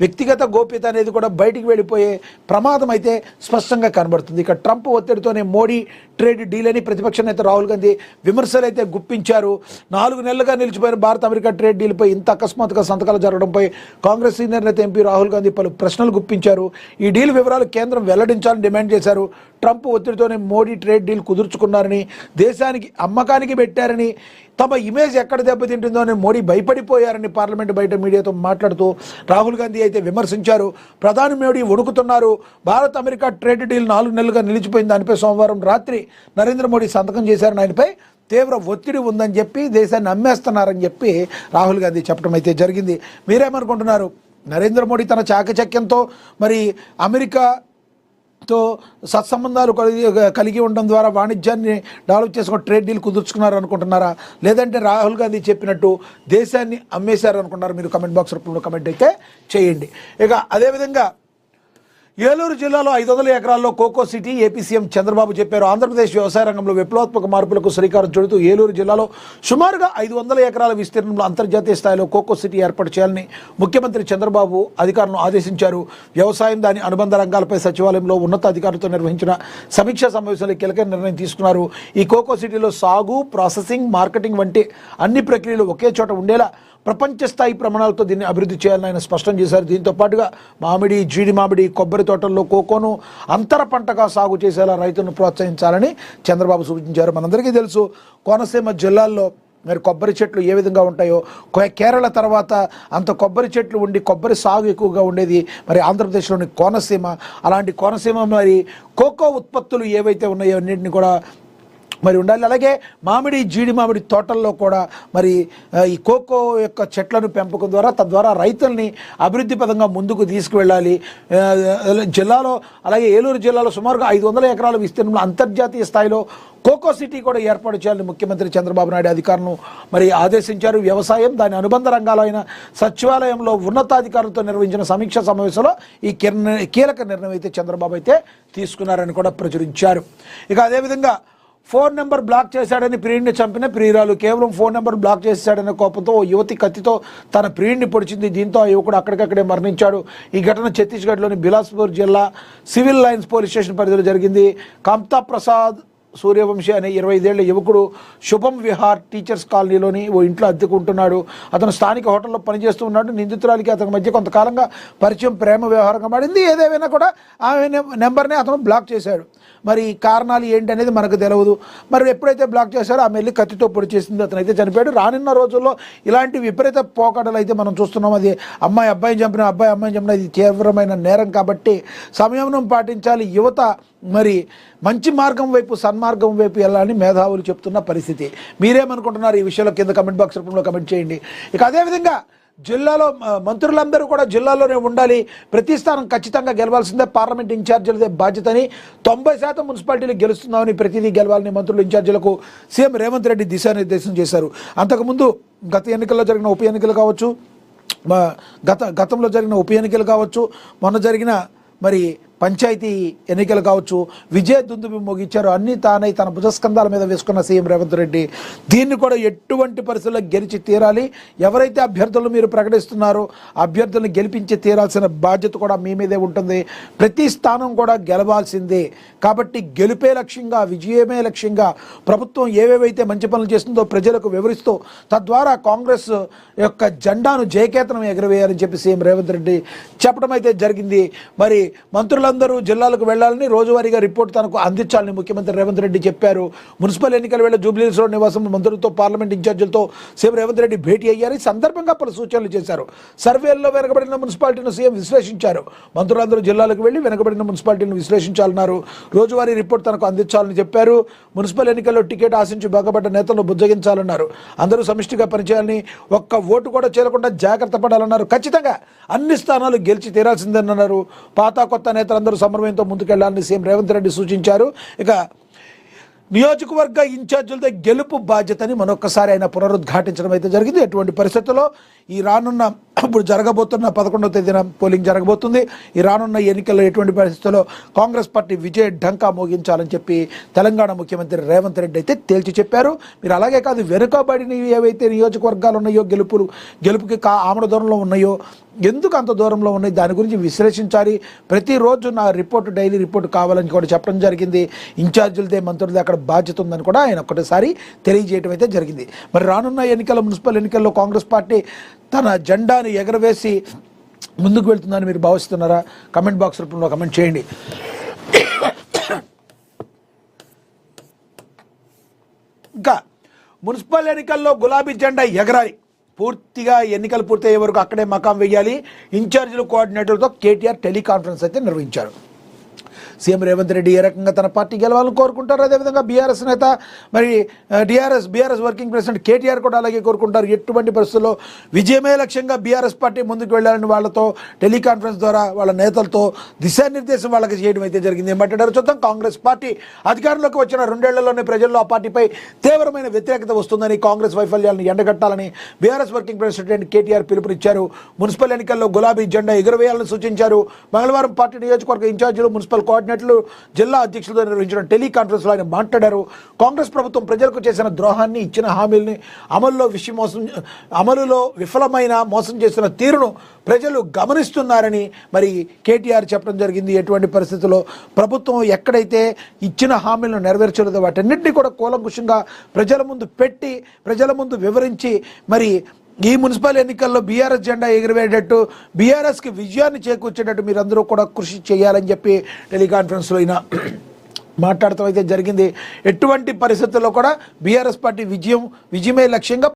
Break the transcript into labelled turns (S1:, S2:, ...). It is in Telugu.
S1: వ్యక్తిగత గోప్యత అనేది కూడా బయటికి వెళ్ళిపోయే ప్రమాదం అయితే స్పష్టంగా కనబడుతుంది. ఇక ట్రంప్ ఒత్తిడితోనే మోడీ ట్రేడ్ డీల్ అని ప్రతిపక్ష నేత రాహుల్ గాంధీ విమర్శలు అయితే గుప్పించారు. 4 నెలలుగా నిలిచిపోయిన భారత్ అమెరికా ట్రేడ్ డీల్పై ఇంత అకస్మాత్తుగా సంతకాలు జరగడంపై కాంగ్రెస్ సీనియర్ నేత ఎంపీ రాహుల్ గాంధీ పలు ప్రశ్నలు గుప్పించారు. ఈ డీల్ వివరాలు కేంద్రం వెల్లడించాలని డిమాండ్ చేశారు. ట్రంప్ ఒత్తిడితోనే మోడీ ట్రేడ్ డీల్ కుదుర్చుకున్నారని, దేశానికి అమ్మకానికి పెట్టారని, తమ ఇమేజ్ ఎక్కడ దెబ్బతింటుందో అని మోడీ భయపడిపోయారని పార్లమెంట్ బయట మీడియాతో మాట్లాడుతూ రాహుల్ గాంధీ అయితే విమర్శించారు. ప్రధాని మోడీ వణుకుతున్నారు. భారత్ అమెరికా ట్రేడ్ డీల్ 4 నెలలుగా నిలిచిపోయిన దానిపై సోమవారం రాత్రి నరేంద్ర మోడీ సంతకం చేశారని, ఆయనపై తీవ్ర ఒత్తిడి ఉందని చెప్పి దేశాన్ని అమ్మేస్తున్నారని చెప్పి రాహుల్ గాంధీ చెప్పడం అయితే జరిగింది. మీరేమనుకుంటున్నారు? నరేంద్ర మోడీ తన చాకచక్యంతో మరి అమెరికాతో సత్సంబంధాలు కలిగి ఉండడం ద్వారా వాణిజ్యాన్ని డెవలప్ చేసుకుని ట్రేడ్ డీల్ కుదుర్చుకున్నారు అనుకుంటున్నారా, లేదంటే రాహుల్ గాంధీ చెప్పినట్టు దేశాన్ని అమ్మేశారు అనుకుంటున్నారు? మీరు కమెంట్ బాక్స్ రూపంలో కమెంట్ అయితే చేయండి. ఇక అదేవిధంగా ఏలూరు జిల్లాలో 500 ఎకరాల్లో cocoa city AP CM Chandrababu చెప్పారు. ఆంధ్రప్రదేశ్ వ్యవసాయ రంగంలో విప్లవాత్మక మార్పులకు శ్రీకారం చుడుతూ ఏలూరు జిల్లాలో సుమారుగా 500 ఎకరాల విస్తీర్ణంలో అంతర్జాతీయ స్థాయిలో కోకో సిటీ ఏర్పాటు చేయాలని ముఖ్యమంత్రి చంద్రబాబు అధికారులను ఆదేశించారు. వ్యవసాయం, దాని అనుబంధ రంగాలపై సచివాలయంలో ఉన్నతాధికారులతో నిర్వహించిన సమీక్షా సమావేశంలో కీలక నిర్ణయం తీసుకున్నారు. ఈ కోకో సిటీలో సాగు, ప్రాసెసింగ్, మార్కెటింగ్ వంటి అన్ని ప్రక్రియలు ఒకే చోట ఉండేలా ప్రపంచ స్థాయి ప్రమాణాలతో దీన్ని అభివృద్ధి చేయాలని ఆయన స్పష్టం చేశారు. దీంతో పాటుగా మామిడి, జీడి మామిడి, కొబ్బరి తోటల్లో కోకోను అంతర పంటగా సాగు చేసేలా రైతులను ప్రోత్సహించాలని చంద్రబాబు సూచించారు. మనందరికీ తెలుసు, కోనసీమ జిల్లాల్లో మరి కొబ్బరి చెట్లు ఏ విధంగా ఉంటాయో, కేరళ తర్వాత అంత కొబ్బరి చెట్లు ఉండి కొబ్బరి సాగు ఎక్కువగా ఉండేది మరి ఆంధ్రప్రదేశ్లోని కోనసీమ. అలాంటి కోనసీమ మరి కోకో ఉత్పత్తులు ఏవైతే ఉన్నాయో అన్నింటినీ కూడా మరి ఉండాలి. అలాగే మామిడి, జీడి మామిడి తోటల్లో కూడా మరి ఈ కోకో యొక్క చెట్లను పెంపకం ద్వారా తద్వారా రైతుల్ని అభివృద్ధి పదంగా ముందుకు తీసుకువెళ్ళాలి. జిల్లాలో అలాగే ఏలూరు జిల్లాలో సుమారుగా 500 ఎకరాల విస్తీర్ణంలో అంతర్జాతీయ స్థాయిలో కోకో సిటీ కూడా ఏర్పాటు చేయాలని ముఖ్యమంత్రి చంద్రబాబు నాయుడు అధికారులను మరి ఆదేశించారు. వ్యవసాయం, దాని అనుబంధ రంగాలైన సచివాలయంలో ఉన్నతాధికారులతో నిర్వహించిన సమీక్షా సమావేశంలో ఈ కీలక నిర్ణయం అయితే చంద్రబాబు అయితే తీసుకున్నారని కూడా ప్రచురించారు. ఇక అదేవిధంగా ఫోన్ నెంబర్ బ్లాక్ చేశాడని ప్రియుడిని చంపిన ప్రియురాలు. కేవలం ఫోన్ నెంబర్ బ్లాక్ చేశాడనే కోపంతో ఓ యువతి కత్తితో తన ప్రియుడిని పొడిచింది. దీంతో ఆ యువకుడు అక్కడికక్కడే మరణించాడు. ఈ ఘటన ఛత్తీస్గఢ్లోని బిలాస్పూర్ జిల్లా సివిల్ లైన్స్ పోలీస్ స్టేషన్ పరిధిలో జరిగింది. కాంతా ప్రసాద్ సూర్యవంశీ అనే 25 ఏళ్ల యువకుడు శుభం విహార్ టీచర్స్ కాలనీలోని ఓ ఇంట్లో అద్దెకుంటున్నాడు. అతను స్థానిక హోటల్లో పనిచేస్తూ ఉన్నాడు. నిందితురాలికి అతని మధ్య కొంతకాలంగా పరిచయం, ప్రేమ వ్యవహారంగా మారింది. ఏదేమైనా కూడా ఆమె నెంబర్ని అతను బ్లాక్ చేశాడు. మరి కారణాలు ఏంటి అనేది మనకు తెలియదు. మరి ఎప్పుడైతే బ్లాక్ చేశారో ఆమె వెళ్ళి కత్తితో పొడి చేసింది, అతనైతే చనిపోయాడు. రానున్న రోజుల్లో ఇలాంటి విపరీత పోకడలు అయితే మనం చూస్తున్నాం. అది అబ్బాయిని చంపిన, అమ్మాయిని చంపిన ఇది తీవ్రమైన నేరం కాబట్టి సంయమనం పాటించాలి. యువత మరి మంచి మార్గం వైపు, సన్మార్గం వైపు వెళ్ళాలని మేధావులు చెప్తున్న పరిస్థితి. మీరేమనుకుంటున్నారు ఈ విషయంలో కింద కమెంట్ బాక్స్ రూపంలో కమెంట్ చేయండి. ఇక అదేవిధంగా జిల్లాలో మంత్రులందరూ కూడా జిల్లాలోనే ఉండాలి. ప్రతి స్థానం ఖచ్చితంగా గెలవాల్సిందే. పార్లమెంట్ ఇన్ఛార్జీలదే బాధ్యతని, 90% మున్సిపాలిటీలు గెలుస్తున్నామని, ప్రతిదీ గెలవాలని మంత్రులు, ఇన్ఛార్జీలకు సీఎం రేవంత్ రెడ్డి దిశానిర్దేశం చేశారు. అంతకుముందు గత ఎన్నికల్లో జరిగిన ఉప ఎన్నికలు కావచ్చు, గతంలో జరిగిన ఉప ఎన్నికలు కావచ్చు, మొన్న జరిగిన మరి పంచాయతీ ఎన్నికలు కావచ్చు, విజయ దుందుబి మోగించారు. అన్నీ తానై తన భుజస్కంధాల మీద వేసుకున్న సీఎం రేవంత్ రెడ్డి దీన్ని కూడా ఎటువంటి పరిస్థితుల్లో గెలిచి తీరాలి. ఎవరైతే అభ్యర్థులను మీరు ప్రకటిస్తున్నారో అభ్యర్థులను గెలిపించి తీరాల్సిన బాధ్యత కూడా మీ మీదే ఉంటుంది. ప్రతి స్థానం కూడా గెలవాల్సిందే. కాబట్టి గెలుపే లక్ష్యంగా, విజయమే లక్ష్యంగా ప్రభుత్వం ఏవేవైతే మంచి పనులు చేస్తుందో ప్రజలకు వివరిస్తూ తద్వారా కాంగ్రెస్ యొక్క జెండాను జయకేతనం ఎగరవేయాలని చెప్పి సీఎం రేవంత్ రెడ్డి చెప్పడం అయితే జరిగింది. మరి మంత్రులందరూ జిల్లాలకు వెళ్లాలని, రోజువారీగా రిపోర్ట్ తనకు అందించాలని ముఖ్యమంత్రి రేవంత్ రెడ్డి చెప్పారు. మున్సిపల్ ఎన్నికల వేళ జూబ్లీహిల్స్ రోడ్ నివాసం మంత్రులతో, పార్లమెంట్ ఇన్ఛార్జీలతో సీఎం రేవంత్ రెడ్డి భేటీ అయ్యారు. ఈ సందర్భంగా పలు సూచనలు చేశారు. సర్వేల్లో వెనుకబడిన మున్సిపాలిటీలను సీఎం విశ్లేషించారు. మంత్రులందరూ జిల్లాలకు వెళ్లి వెనుకబడిన మున్సిపాలిటీలను విశ్లేషించాలన్నారు. రోజువారీ రిపోర్ట్ తనకు అందించాలని చెప్పారు. మున్సిపల్ ఎన్నికల్లో టికెట్ ఆశించి బాగపడ్డ నేతలను బుజ్జగించాలన్నారు. అందరూ సమిష్టిగా పనిచేయాలని, ఒక్క ఓటు కూడా చేయకుండా జాగ్రత్త పడాలన్నారు. ఖచ్చితంగా అన్ని స్థానాలు గెలిచి తీరాల్సిందన్నారు. పాత కొత్త నేతలందరూ సమన్వయంతో ముందుకెళ్లాలని సీఎం రేవంత్ రెడ్డి సూచించారు. ఇక నియోజకవర్గ ఇన్ఛార్జీలతో గెలుపు బాధ్యతని మరొకసారి ఆయన పునరుద్ఘాటించడం అయితే జరిగింది. ఎటువంటి పరిస్థితుల్లో ఈ రానున్న ఇప్పుడు జరగబోతున్న 11వ తేదీన పోలింగ్ జరగబోతుంది. ఈ రానున్న ఎన్నికల్లో ఎటువంటి పరిస్థితుల్లో కాంగ్రెస్ పార్టీ విజయ ఢంకా మోగించాలని చెప్పి తెలంగాణ ముఖ్యమంత్రి రేవంత్ రెడ్డి అయితే తేల్చి చెప్పారు. మీరు అలాగే కాదు, వెనుకబడిన ఏవైతే నియోజకవర్గాలు ఉన్నాయో, గెలుపుకి ఆమడ దూరంలో ఉన్నాయో ఎందుకు అంత దూరంలో ఉన్నాయి, దాని గురించి విశ్లేషించాలి. ప్రతిరోజు నా రిపోర్టు, డైలీ రిపోర్టు కావాలని కూడా చెప్పడం జరిగింది. ఇన్ఛార్జీలదే, మంత్రులదే అక్కడ బాధ్యత ఉందని కూడా ఆయన ఒకటిసారి తెలియజేయడం అయితే జరిగింది. మరి రానున్న ఎన్నికల, మున్సిపల్ ఎన్నికల్లో కాంగ్రెస్ పార్టీ తన జెండాని ఎగరవేసి ముందుకు వెళ్తుందని మీరు భావిస్తున్నారా? కమెంట్ బాక్స్ రూపంలో కమెంట్ చేయండి. ఇంకా మున్సిపల్ ఎన్నికల్లో గులాబీ జెండా ఎగరాలి. పూర్తిగా ఎన్నికలు పూర్తయ్యే వరకు అక్కడే మకాం వేయాలి. ఇన్ఛార్జీలు, కోఆర్డినేటర్లతో కేటీఆర్ టెలికాన్ఫరెన్స్ అయితే నిర్వహించారు. సీఎం రేవంత్ రెడ్డి ఏ రకంగా తన పార్టీ గెలవాలని కోరుకుంటారు, అదేవిధంగా బీఆర్ఎస్ నేత మరి బీఆర్ఎస్ వర్కింగ్ ప్రెసిడెంట్ కేటీఆర్ కూడా అలాగే కోరుకుంటారు. ఎటువంటి పరిస్థితుల్లో విజయమే లక్ష్యంగా బీఆర్ఎస్ పార్టీ ముందుకు వెళ్ళాలని వాళ్ళతో టెలికాన్ఫరెన్స్ ద్వారా వాళ్ళ నేతలతో దిశానిర్దేశం వాళ్ళకి చేయడం అయితే జరిగింది. ఏం మాట్లాడారు చూద్దాం. కాంగ్రెస్ పార్టీ అధికారంలోకి వచ్చిన 2 ఏళ్లలోనే ప్రజల్లో ఆ పార్టీపై తీవ్రమైన వ్యతిరేకత వస్తుందని, కాంగ్రెస్ వైఫల్యాలను ఎండగట్టాలని బీఆర్ఎస్ వర్కింగ్ ప్రెసిడెంట్ కేటీఆర్ పిలుపునిచ్చారు. మున్సిపల్ ఎన్నికల్లో గులాబీ జెండా ఎగురవేయాలని సూచించారు. మంగళవారం పార్టీ నియోజకవర్గ ఇన్ఛార్జీలు, మున్సిపల్ కోఆర్డినేటర్లు, జిల్లా అధ్యక్షులతో నిర్వహించిన టెలికాన్ఫరెన్స్లో ఆయన మాట్లాడారు. కాంగ్రెస్ ప్రభుత్వం ప్రజలకు చేసిన ద్రోహాన్ని, ఇచ్చిన హామీల్ని అమలులో విఫలమైన మోసం చేసిన తీరును ప్రజలు గమనిస్తున్నారని మరి కేటీఆర్ చెప్పడం జరిగింది. ఎటువంటి పరిస్థితుల్లో ప్రభుత్వం ఎక్కడైతే ఇచ్చిన హామీలను నెరవేర్చలేదో వాటన్నింటినీ కూడా కూలంకుషంగా ప్రజల ముందు పెట్టి, ప్రజల ముందు వివరించి మరి ఈ మున్సిపల్ ఎన్నికల్లో బీఆర్ఎస్ జెండా ఎగురవేటట్టు, బీఆర్ఎస్కి విజయాన్ని చేకూర్చేటట్టు మీరందరూ కూడా కృషి చేయాలని చెప్పి టెలికాన్ఫరెన్స్లో అయినా మాట్లాడటం అయితే జరిగింది. ఎటువంటి పరిస్థితుల్లో కూడా బీఆర్ఎస్ పార్టీ విజయమే లక్ష్యంగా